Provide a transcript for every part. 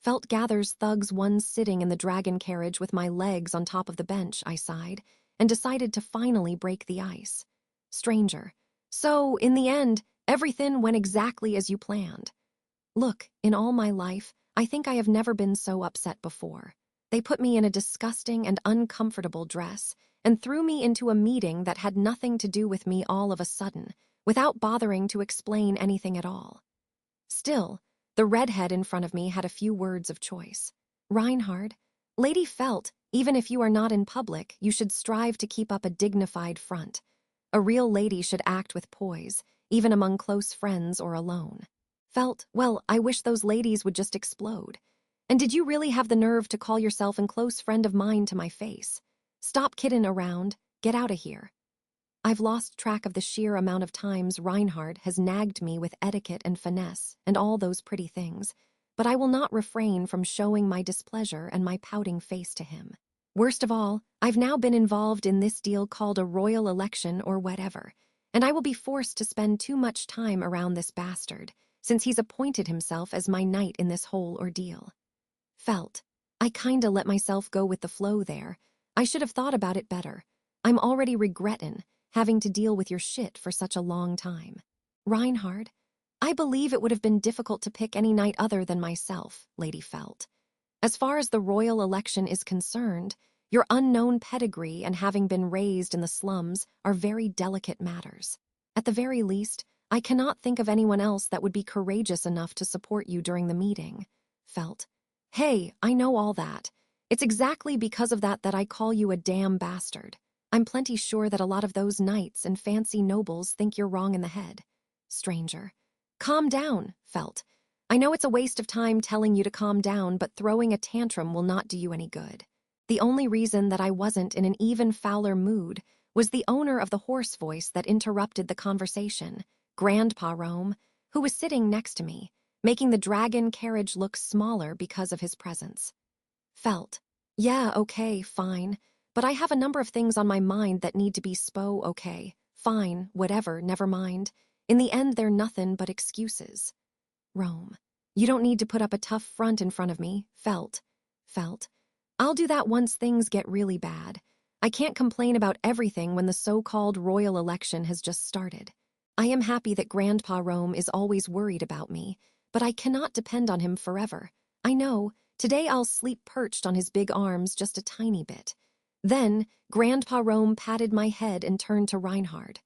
Felt gathers thugs one sitting in the dragon carriage with my legs on top of the bench, I sighed, and decided to finally break the ice. Stranger. So, in the end, everything went exactly as you planned. Look, in all my life, I think I have never been so upset before. They put me in a disgusting and uncomfortable dress and threw me into a meeting that had nothing to do with me all of a sudden, without bothering to explain anything at all. Still, the redhead in front of me had a few words of choice. Reinhard, Lady felt, even if you are not in public, you should strive to keep up a dignified front. A real lady should act with poise, even among close friends or alone. Felt, well, I wish those ladies would just explode. And did you really have the nerve to call yourself a close friend of mine to my face? Stop kiddin' around, get out of here. I've lost track of the sheer amount of times Reinhard has nagged me with etiquette and finesse and all those pretty things, but I will not refrain from showing my displeasure and my pouting face to him. Worst of all, I've now been involved in this deal called a royal election or whatever, and I will be forced to spend too much time around this bastard, since he's appointed himself as my knight in this whole ordeal. Felt. I kinda let myself go with the flow there. I should have thought about it better. I'm already regrettin' having to deal with your shit for such a long time. Reinhard, I believe it would have been difficult to pick any knight other than myself, Lady Felt. As far as the royal election is concerned, your unknown pedigree and having been raised in the slums are very delicate matters. At the very least, I cannot think of anyone else that would be courageous enough to support you during the meeting. Felt. Hey, I know all that. It's exactly because of that that I call you a damn bastard. I'm plenty sure that a lot of those knights and fancy nobles think you're wrong in the head. Stranger. Calm down, Felt. I know it's a waste of time telling you to calm down, but throwing a tantrum will not do you any good. The only reason that I wasn't in an even fouler mood was the owner of the hoarse voice that interrupted the conversation, Grandpa Rome, who was sitting next to me, making the dragon carriage look smaller because of his presence. Felt. Yeah, okay, fine, but I have a number of things on my mind that need to be okay, fine, whatever, never mind. In the end, they're nothing but excuses. Rome. You don't need to put up a tough front in front of me, Felt. Felt. I'll do that once things get really bad. I can't complain about everything when the so-called royal election has just started. I am happy that Grandpa Rome is always worried about me, but I cannot depend on him forever. I know, today I'll sleep perched on his big arms just a tiny bit. Then, Grandpa Rome patted my head and turned to Reinhard.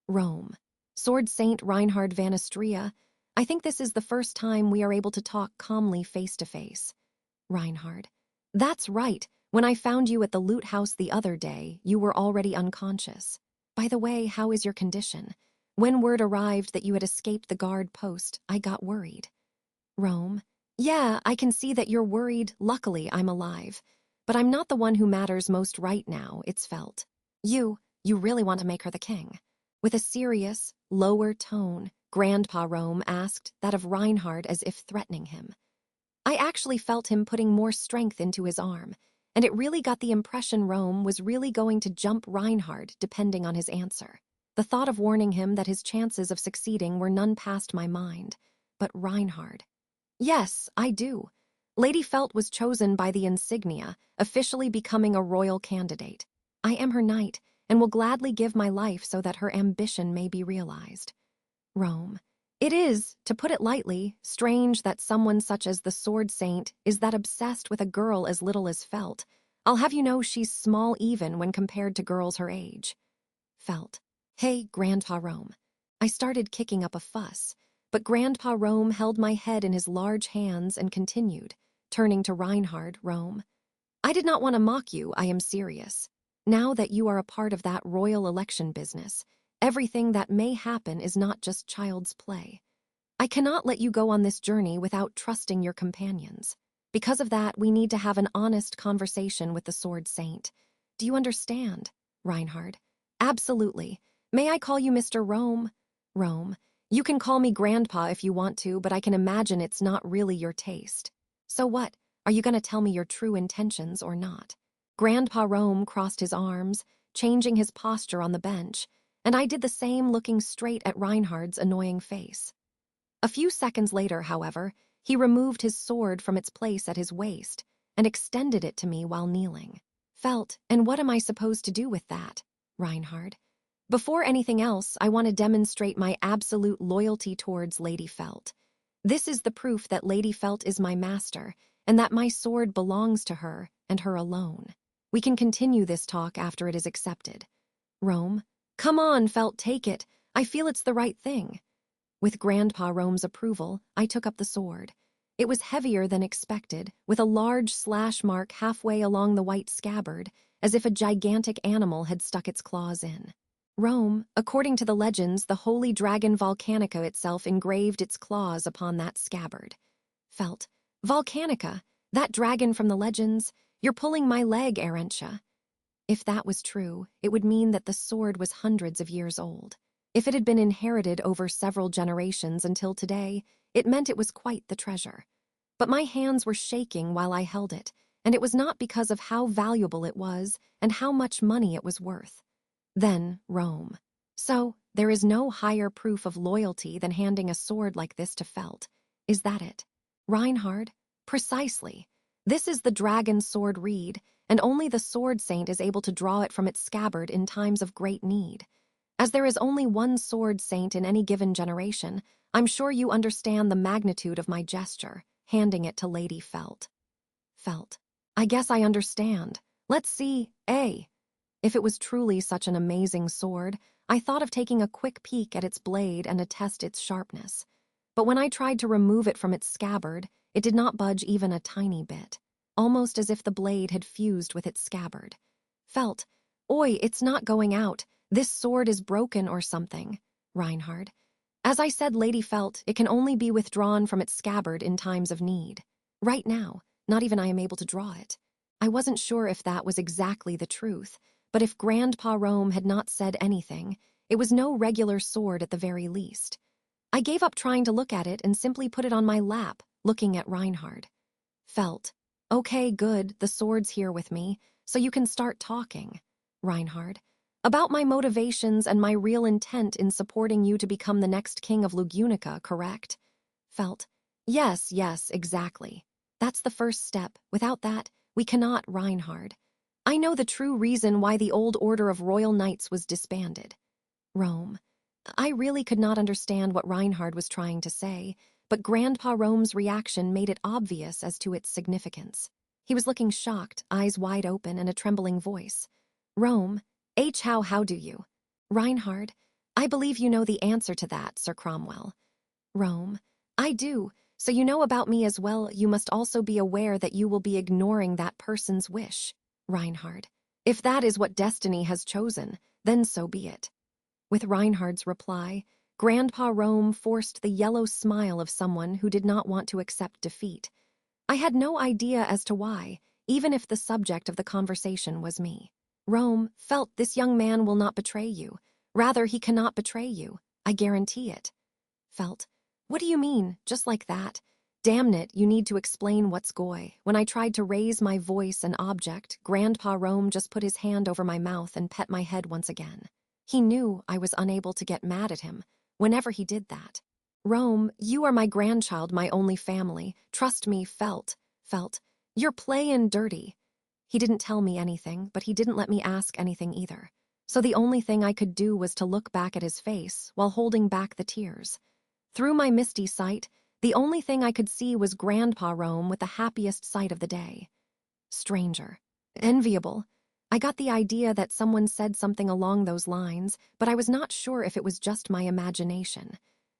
Rome. Sword Saint Reinhard van Astria, I think this is the first time we are able to talk calmly face to face. Reinhard. That's right. When I found you at the loot house the other day, you were already unconscious. By the way, how is your condition? When word arrived that you had escaped the guard post, I got worried. Rome. Yeah, I can see that you're worried. Luckily, I'm alive. But I'm not the one who matters most right now, it's Felt. You really want to make her the king. With a serious, lower tone, Grandpa Rome asked that of Reinhard as if threatening him. I actually felt him putting more strength into his arm, and it really got the impression Rome was really going to jump Reinhard depending on his answer. The thought of warning him that his chances of succeeding were none past my mind. But Reinhard. Yes, I do. Lady Felt was chosen by the insignia, officially becoming a royal candidate. I am her knight, and will gladly give my life so that her ambition may be realized. Rome. It is, to put it lightly, strange that someone such as the Sword Saint is that obsessed with a girl as little as Felt. I'll have you know she's small even when compared to girls her age. Felt. Hey, Grandpa Rome. I started kicking up a fuss, but Grandpa Rome held my head in his large hands and continued, turning to Reinhard. Rome. I did not want to mock you, I am serious. Now that you are a part of that royal election business, everything that may happen is not just child's play. I cannot let you go on this journey without trusting your companions. Because of that, we need to have an honest conversation with the Sword Saint. Do you understand, Reinhard? Absolutely. May I call you Mr. Rome? Rome. You can call me Grandpa if you want to, but I can imagine it's not really your taste. So what? Are you going to tell me your true intentions or not? Grandpa Rome crossed his arms, changing his posture on the bench, and I did the same, looking straight at Reinhard's annoying face. A few seconds later, however, he removed his sword from its place at his waist and extended it to me while kneeling. Felt, and what am I supposed to do with that? Reinhard. Before anything else, I want to demonstrate my absolute loyalty towards Lady Felt. This is the proof that Lady Felt is my master, and that my sword belongs to her and her alone. We can continue this talk after it is accepted. Rome. Come on, Felt, take it. I feel it's the right thing. With Grandpa Rome's approval, I took up the sword. It was heavier than expected, with a large slash mark halfway along the white scabbard, as if a gigantic animal had stuck its claws in. Rome, according to the legends, the holy dragon Volcanica itself engraved its claws upon that scabbard. Felt. Volcanica, that dragon from the legends, you're pulling my leg, Arentia. If that was true, it would mean that the sword was hundreds of years old. If it had been inherited over several generations until today, it meant it was quite the treasure. But my hands were shaking while I held it, and it was not because of how valuable it was and how much money it was worth. Then, Rome. So, there is no higher proof of loyalty than handing a sword like this to Felt. Is that it? Reinhard? Precisely. This is the dragon sword reed, and only the sword saint is able to draw it from its scabbard in times of great need. As there is only one sword saint in any given generation, I'm sure you understand the magnitude of my gesture, handing it to Lady Felt. Felt. I guess I understand. Let's see, If it was truly such an amazing sword, I thought of taking a quick peek at its blade and attest its sharpness. But when I tried to remove it from its scabbard, it did not budge even a tiny bit, almost as if the blade had fused with its scabbard. Felt. Oi, it's not going out. This sword is broken or something. Reinhard. As I said, Lady Felt, it can only be withdrawn from its scabbard in times of need. Right now, not even I am able to draw it. I wasn't sure if that was exactly the truth, but if Grandpa Rome had not said anything, it was no regular sword at the very least. I gave up trying to look at it and simply put it on my lap, looking at Reinhard. Felt. Okay, good, the sword's here with me, so you can start talking. Reinhard. About my motivations and my real intent in supporting you to become the next king of Lugunica, correct? Felt. Yes, exactly. That's the first step. Without that, we cannot, Reinhard. I know the true reason why the old order of royal knights was disbanded. Rome. I really could not understand what Reinhard was trying to say, but Grandpa Rome's reaction made it obvious as to its significance. He was looking shocked, eyes wide open, and a trembling voice. Rome. How do you? Reinhard. I believe you know the answer to that, Sir Cromwell. Rome. I do. So you know about me as well. You must also be aware that you will be ignoring that person's wish. Reinhard. If that is what destiny has chosen, then so be it. With Reinhard's reply, Grandpa Rome forced the yellow smile of someone who did not want to accept defeat. I had no idea as to why, even if the subject of the conversation was me. Rome. Felt, this young man will not betray you. Rather, he cannot betray you. I guarantee it. Felt. What do you mean, just like that? Damn it, you need to explain what's goy. When I tried to raise my voice and object, Grandpa Rome just put his hand over my mouth and pet my head once again. He knew I was unable to get mad at him whenever he did that. Rome, you are my grandchild, my only family. Trust me, Felt. You're playin' dirty. He didn't tell me anything, but he didn't let me ask anything either. So the only thing I could do was to look back at his face while holding back the tears. Through my misty sight, the only thing I could see was Grandpa Rome with the happiest sight of the day. Stranger. Enviable. I got the idea that someone said something along those lines, but I was not sure if it was just my imagination.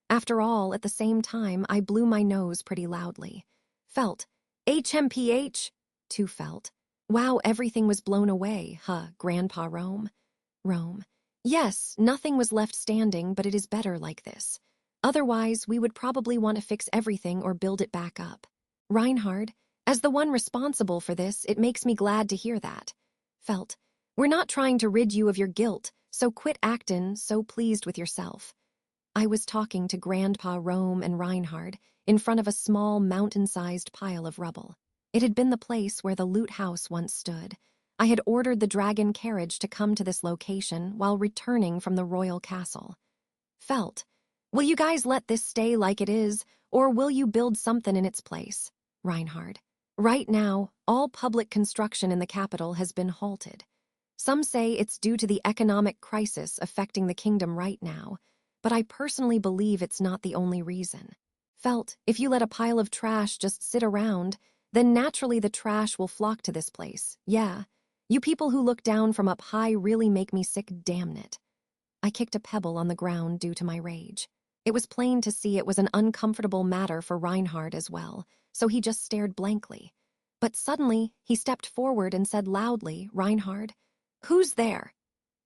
After all, at the same time, I blew my nose pretty loudly. Felt. HMPH. To Felt. Wow, everything was blown away, Grandpa Rome? Rome. Yes, nothing was left standing, but it is better like this. Otherwise, we would probably want to fix everything or build it back up. Reinhard, as the one responsible for this, it makes me glad to hear that. Felt. We're not trying to rid you of your guilt, so quit actin' so pleased with yourself. I was talking to Grandpa Rome and Reinhard in front of a small mountain-sized pile of rubble. It had been the place where the loot house once stood. I had ordered the dragon carriage to come to this location while returning from the royal castle. Felt. Will you guys let this stay like it is, or will you build something in its place? Reinhard. Right now, all public construction in the capital has been halted. Some say it's due to the economic crisis affecting the kingdom right now, but I personally believe it's not the only reason. Felt, if you let a pile of trash just sit around, then naturally the trash will flock to this place. Yeah. You people who look down from up high really make me sick, damn it. I kicked a pebble on the ground due to my rage. It was plain to see it was an uncomfortable matter for Reinhard as well, so he just stared blankly. But suddenly, he stepped forward and said loudly, Reinhard, who's there?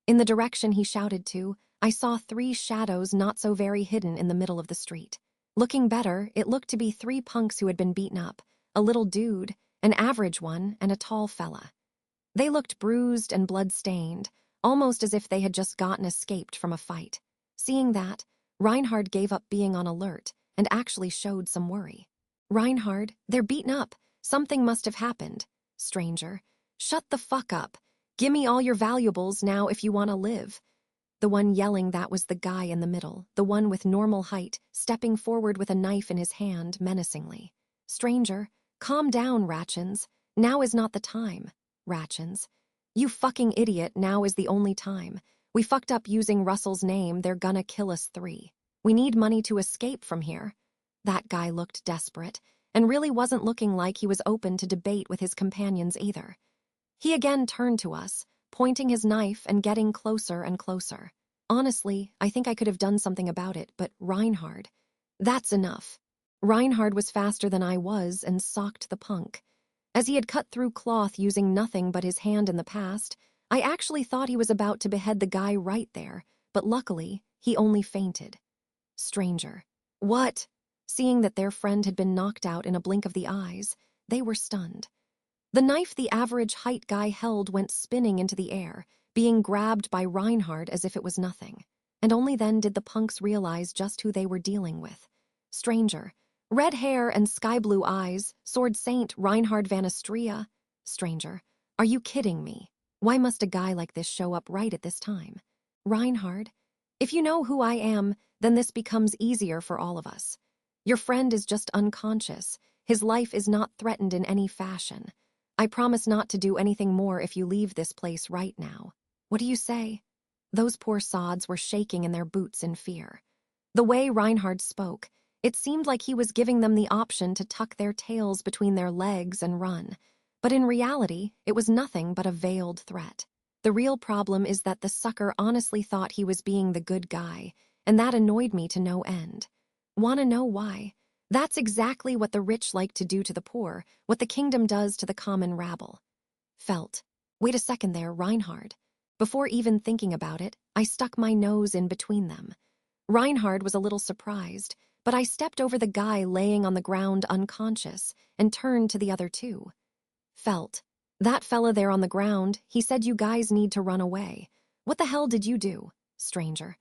In the direction he shouted to, I saw 3 shadows not so very hidden in the middle of the street. Looking better, it looked to be 3 punks who had been beaten up, a little dude, an average one, and a tall fella. They looked bruised and blood-stained, almost as if they had just gotten escaped from a fight. Seeing that, Reinhard gave up being on alert and actually showed some worry. Reinhard, they're beaten up. Something must have happened. Stranger, shut the fuck up. Gimme all your valuables now if you want to live. The one yelling that was the guy in the middle, the one with normal height, stepping forward with a knife in his hand menacingly. Stranger, calm down, Ratchins. Now is not the time. Ratchins. You fucking idiot, now is the only time. We fucked up using Russell's name, they're gonna kill us 3. We need money to escape from here. That guy looked desperate, and really wasn't looking like he was open to debate with his companions either. He again turned to us, pointing his knife and getting closer and closer. Honestly, I think I could have done something about it, but Reinhard. That's enough. Reinhard was faster than I was and socked the punk. As he had cut through cloth using nothing but his hand in the past, I actually thought he was about to behead the guy right there, but luckily, he only fainted. Stranger. What? Seeing that their friend had been knocked out in a blink of the eyes, they were stunned. The knife the average height guy held went spinning into the air, being grabbed by Reinhard as if it was nothing. And only then did the punks realize just who they were dealing with. Stranger. Red hair and sky-blue eyes, Sword Saint Reinhard van Astria. Stranger. Are you kidding me? Why must a guy like this show up right at this time? Reinhard. If you know who I am, then this becomes easier for all of us. Your friend is just unconscious. His life is not threatened in any fashion. I promise not to do anything more if you leave this place right now. What do you say? Those poor sods were shaking in their boots in fear. The way Reinhard spoke, it seemed like he was giving them the option to tuck their tails between their legs and run. But in reality, it was nothing but a veiled threat. The real problem is that the sucker honestly thought he was being the good guy, and that annoyed me to no end. Wanna know why? That's exactly what the rich like to do to the poor, what the kingdom does to the common rabble. Felt. Wait a second there, Reinhard. Before even thinking about it, I stuck my nose in between them. Reinhard was a little surprised, but I stepped over the guy laying on the ground unconscious and turned to the other 2. Felt. That fella there on the ground, he said you guys need to run away. What the hell did you do? Stranger.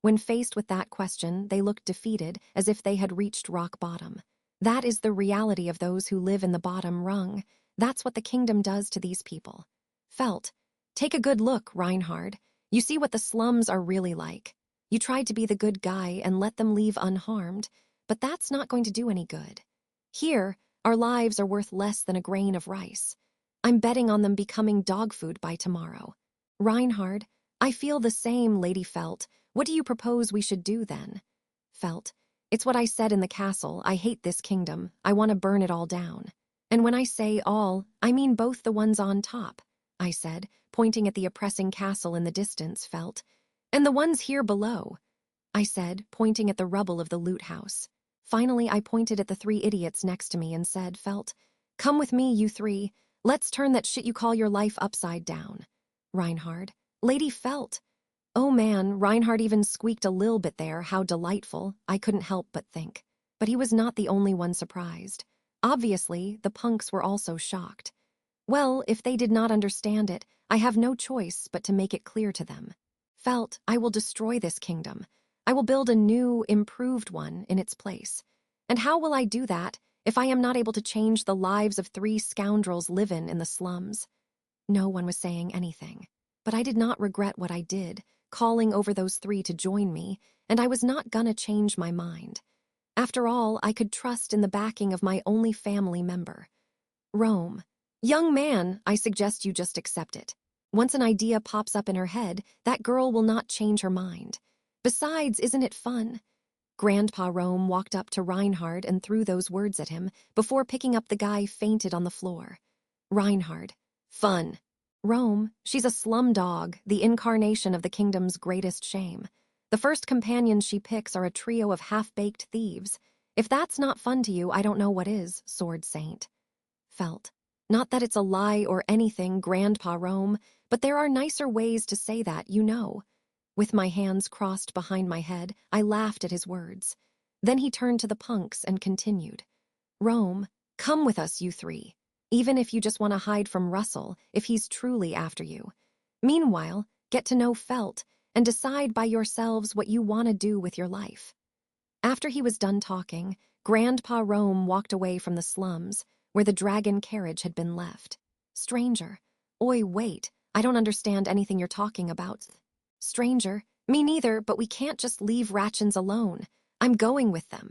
When faced with that question, they looked defeated, as if they had reached rock bottom. That is the reality of those who live in the bottom rung. That's what the kingdom does to these people. Felt. Take a good look, Reinhard. You see what the slums are really like. You tried to be the good guy and let them leave unharmed, but that's not going to do any good. Here, our lives are worth less than a grain of rice. I'm betting on them becoming dog food by tomorrow. Reinhard, I feel the same, Lady Felt. What do you propose we should do then? Felt. It's what I said in the castle. I hate this kingdom. I want to burn it all down. And when I say all, I mean both the ones on top, I said, pointing at the oppressing castle in the distance, Felt. And the ones here below, I said, pointing at the rubble of the loot house. Finally, I pointed at the 3 idiots next to me and said, Felt, come with me, you 3. Let's turn that shit you call your life upside down. Reinhard. Lady Felt. Oh man, Reinhard even squeaked a little bit there, how delightful, I couldn't help but think. But he was not the only one surprised. Obviously, the punks were also shocked. Well, if they did not understand it, I have no choice but to make it clear to them. Felt, I will destroy this kingdom. I will build a new, improved one in its place. And how will I do that if I am not able to change the lives of 3 scoundrels living in the slums? No one was saying anything. But I did not regret what I did, calling over those three to join me, and I was not gonna change my mind. After all, I could trust in the backing of my only family member. Rome. Young man, I suggest you just accept it. Once an idea pops up in her head, that girl will not change her mind. Besides, isn't it fun? Grandpa Rome walked up to Reinhard and threw those words at him before picking up the guy fainted on the floor. Reinhard. Fun. Rome, she's a slum dog, the incarnation of the kingdom's greatest shame. The first companions she picks are a trio of half-baked thieves. If that's not fun to you, I don't know what is, Sword Saint. Felt. Not that it's a lie or anything, Grandpa Rome, but there are nicer ways to say that, you know. With my hands crossed behind my head, I laughed at his words. Then he turned to the punks and continued. Rome, come with us, you three. Even if you just want to hide from Russell, if he's truly after you. Meanwhile, get to know Felt and decide by yourselves what you want to do with your life. After he was done talking, Grandpa Rome walked away from the slums, where the dragon carriage had been left. Stranger. Oi, wait, I don't understand anything you're talking about. Stranger, me neither, but we can't just leave Ratchins alone. I'm going with them.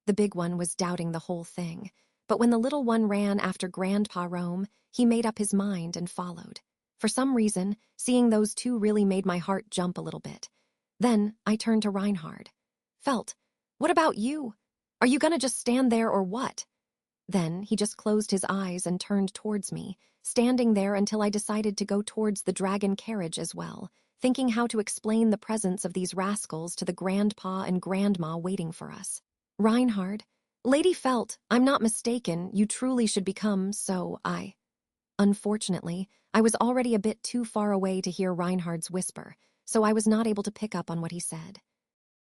The big one was doubting the whole thing, but when the little one ran after Grandpa Rome, he made up his mind and followed. For some reason, seeing those two really made my heart jump a little bit. Then I turned to Reinhard. Felt, what about you? Are you gonna just stand there or what? Then he just closed his eyes and turned towards me, standing there until I decided to go towards the dragon carriage as well, thinking how to explain the presence of these rascals to the grandpa and grandma waiting for us. Reinhard, Lady Felt, I'm not mistaken, you truly should become, so I... Unfortunately, I was already a bit too far away to hear Reinhard's whisper, so I was not able to pick up on what he said.